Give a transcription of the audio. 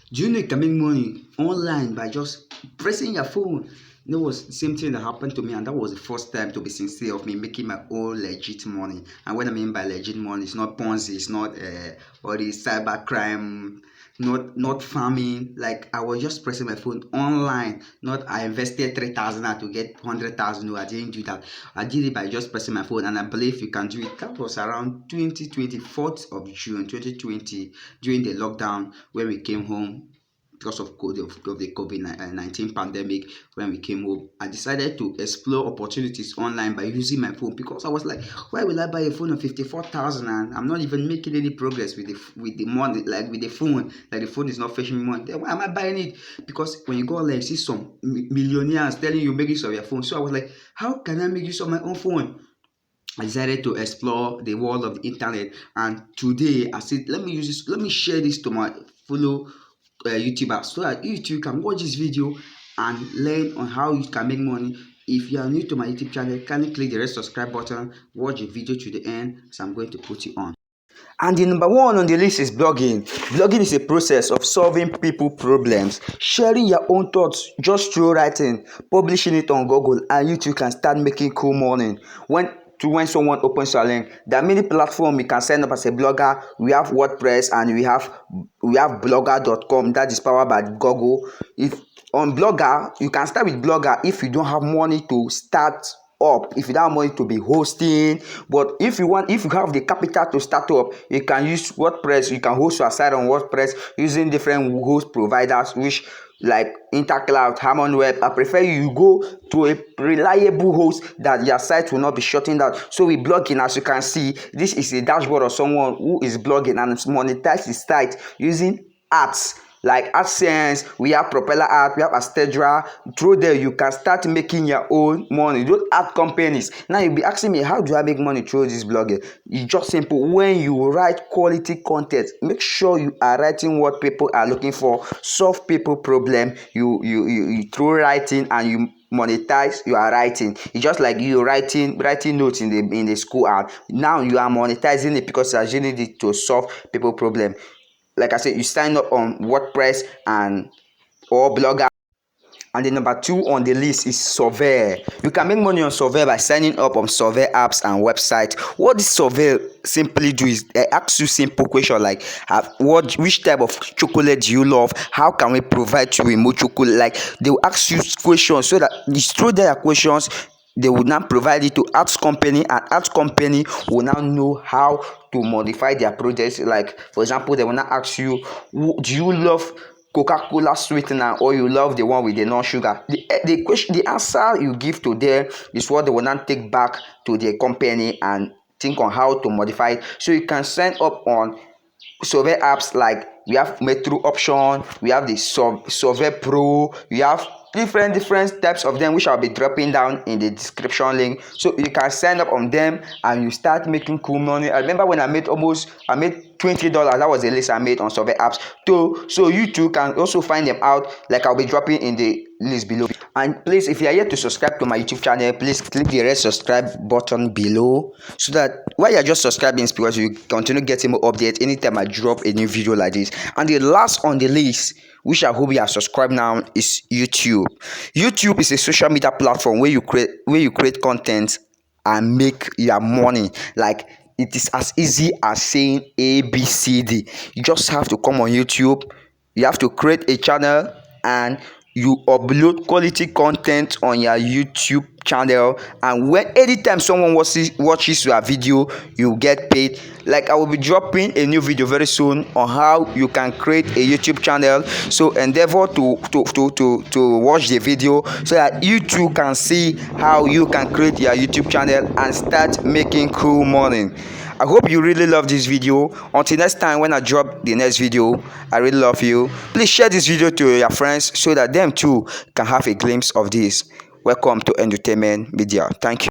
Do you know you can make money online by just pressing your phone? That was the same thing that happened to me, and that was the first time, to be sincere, of me making my own legit money. And what I mean by legit money, it's not Ponzi, it's not all this cyber crime, not farming. Like, I was just pressing my phone online. Not I invested 3,000 to get 100,000. No, I didn't do that. I did it by just pressing my phone, and I believe you can do it. That was around 2020, 4th of June 2020, during the lockdown when we came home because of the COVID-19 pandemic. When we came home, I decided to explore opportunities online by using my phone, because I was like, why will I buy a phone of 54,000 and I'm not even making any progress with the money, like with the phone, like the phone is not fetching me money. Then why am I buying it? Because when you go online, you see some millionaires telling you make use of your phone. So I was like, how can I make use of my own phone? I decided to explore the world of the internet, and today I said, let me use this, let me share this to my fellow YouTubers, so that you too can watch this video and learn on how you can make money. If you are new to my YouTube channel, kindly click the red subscribe button, watch the video to the end, so I'm going to put it on. And the number one on the list is blogging. Blogging is a process of solving people problems, sharing your own thoughts just through writing, publishing it on Google, and you too can start making cool money. When someone opens your link, there are many platforms you can sign up as a blogger. We have WordPress, and we have blogger.com that is powered by Google. If on Blogger, you can start with Blogger if you don't have money to start up, if you don't have money to be hosting. But if you have the capital to start up, you can use WordPress. You can host your site on WordPress using different host providers, which like Intercloud, HarmonWeb. I prefer you go to a reliable host that your site will not be shutting down. So with blogging, as you can see, this is a dashboard of someone who is blogging and monetize his site using ads like AdSense. We have Propeller Ad, we have Astedra. Through there, you can start making your own money. Don't add companies. Now you'll be asking me, how do I make money through this blogging? It's just simple. When you write quality content, make sure you are writing what people are looking for. Solve people problem. You through writing, and you monetize your writing. It's just like you writing notes in the school, and now you are monetizing it because you are using it to solve people problem. Like I said, you sign up on WordPress or Blogger. And the number two on the list is Survey. You can make money on Survey by signing up on Survey apps and websites. What this Survey simply do is they ask you simple questions like, which type of chocolate do you love? How can we provide you with more chocolate? Like, they will ask you questions, so that through their questions, they will now provide it to ads company, and ads company will now know how to modify their products. Like, for example, they will now ask you, do you love Coca-Cola sweetener, or you love the one with the non-sugar? The answer you give to them is what they will now take back to their company and think on how to modify it. So you can sign up on survey apps like we have Metro option, we have the Survey Pro, we have different types of them, which I'll be dropping down in the description link, so you can sign up on them and you start making cool money. I remember when I made $20. That was the list I made on survey apps too. So you too can also find them out, like I'll be dropping in the list below. And please, if you are yet to subscribe to my YouTube channel, please click the red subscribe button below, so that while you're just subscribing, it's because you continue getting more updates anytime I drop a new video like this. And the last on the list, which I hope you are subscribed now, is YouTube. YouTube is a social media platform where you create content and make your money. Like, it is as easy as saying ABCD. You just have to come on YouTube, you have to create a channel, and you upload quality content on your YouTube channel, and anytime someone watches your video, you get paid. Like, I will be dropping a new video very soon on how you can create a YouTube channel, so endeavor to watch the video so that you too can see how you can create your YouTube channel and start making cool money. I hope you really love this video. Until next time when I drop the next video, I really love you. Please share this video to your friends so that them too can have a glimpse of this. Welcome to Entertainment Media. Thank you.